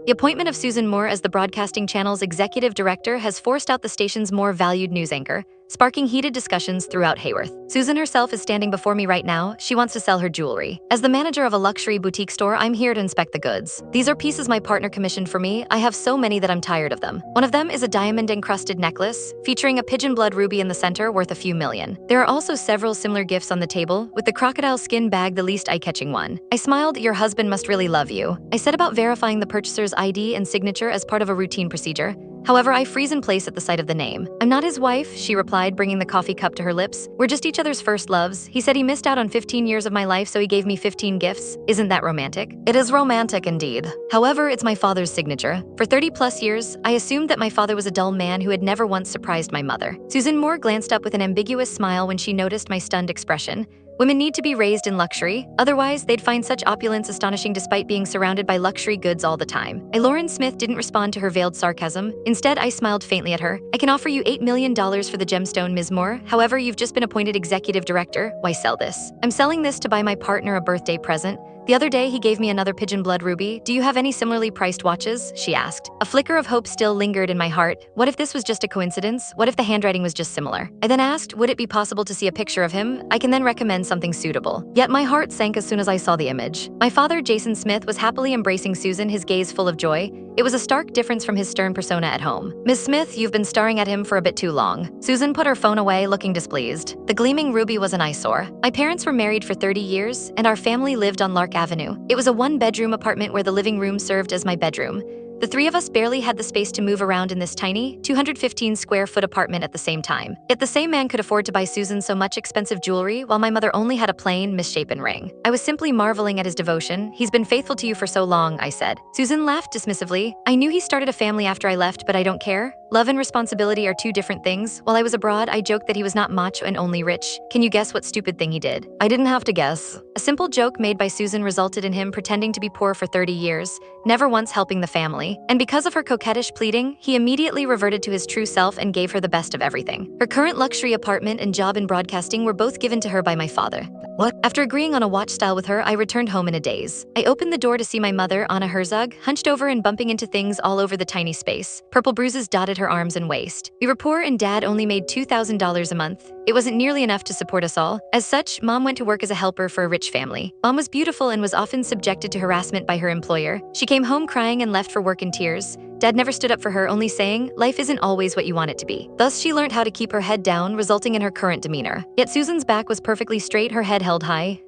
The appointment of Susan Moore as the broadcasting channel's executive director has forced out the station's more valued news anchor, sparking heated discussions throughout Hayworth. Susan herself is standing before me right now. She wants to sell her jewelry. As the manager of a luxury boutique store, I'm here to inspect the goods. These are pieces my partner commissioned for me. I have so many that I'm tired of them. One of them is a diamond-encrusted necklace, featuring a pigeon blood ruby in the center worth a few million. There are also several similar gifts on the table, with the crocodile skin bag the least eye-catching one. I smiled. Your husband must really love you. I said about verifying the purchaser's ID and signature as part of a routine procedure. However, I freeze in place at the sight of the name. I'm not his wife, she replied, bringing the coffee cup to her lips. We're just each other's first loves. He said he missed out on 15 years of my life, so he gave me 15 gifts. Isn't that romantic? It is romantic indeed. However, it's my father's signature. For 30+ years, I assumed that my father was a dull man who had never once surprised my mother. Susan Moore glanced up with an ambiguous smile when she noticed my stunned expression. Women need to be raised in luxury, otherwise they'd find such opulence astonishing despite being surrounded by luxury goods all the time. Lauren Smith didn't respond to her veiled sarcasm. Instead, I smiled faintly at her. I can offer you $8 million for the gemstone, Ms. Moore. However, you've just been appointed executive director. Why sell this? I'm selling this to buy my partner a birthday present. The other day, he gave me another pigeon blood ruby. Do you have any similarly priced watches? She asked. A flicker of hope still lingered in my heart. What if this was just a coincidence? What if the handwriting was just similar? I then asked, would it be possible to see a picture of him? I can then recommend something suitable. Yet my heart sank as soon as I saw the image. My father, Jason Smith, was happily embracing Susan, his gaze full of joy. It was a stark difference from his stern persona at home. Ms. Smith, you've been staring at him for a bit too long. Susan put her phone away, looking displeased. The gleaming ruby was an eyesore. My parents were married for 30 years, and our family lived on Lark Avenue. It was a one-bedroom apartment where the living room served as my bedroom. The three of us barely had the space to move around in this tiny, 215-square-foot apartment at the same time. Yet the same man could afford to buy Susan so much expensive jewelry, while my mother only had a plain, misshapen ring. I was simply marveling at his devotion. He's been faithful to you for so long, I said. Susan laughed dismissively. I knew he started a family after I left, but I don't care. Love and responsibility are two different things. While I was abroad, I joked that he was not macho and only rich. Can you guess what stupid thing he did? I didn't have to guess. A simple joke made by Susan resulted in him pretending to be poor for 30 years, never once helping the family. And because of her coquettish pleading, he immediately reverted to his true self and gave her the best of everything. Her current luxury apartment and job in broadcasting were both given to her by my father. What? After agreeing on a watch style with her, I returned home in a daze. I opened the door to see my mother, Anna Herzog, hunched over and bumping into things all over the tiny space. Purple bruises dotted her arms and waist. We were poor and Dad only made $2,000 a month. It wasn't nearly enough to support us all. As such, Mom went to work as a helper for a rich family. Mom was beautiful and was often subjected to harassment by her employer. She came home crying and left for work in tears. Dad never stood up for her, only saying, life isn't always what you want it to be. Thus, she learned how to keep her head down, resulting in her current demeanor. Yet Susan's back was perfectly straight, her head held high.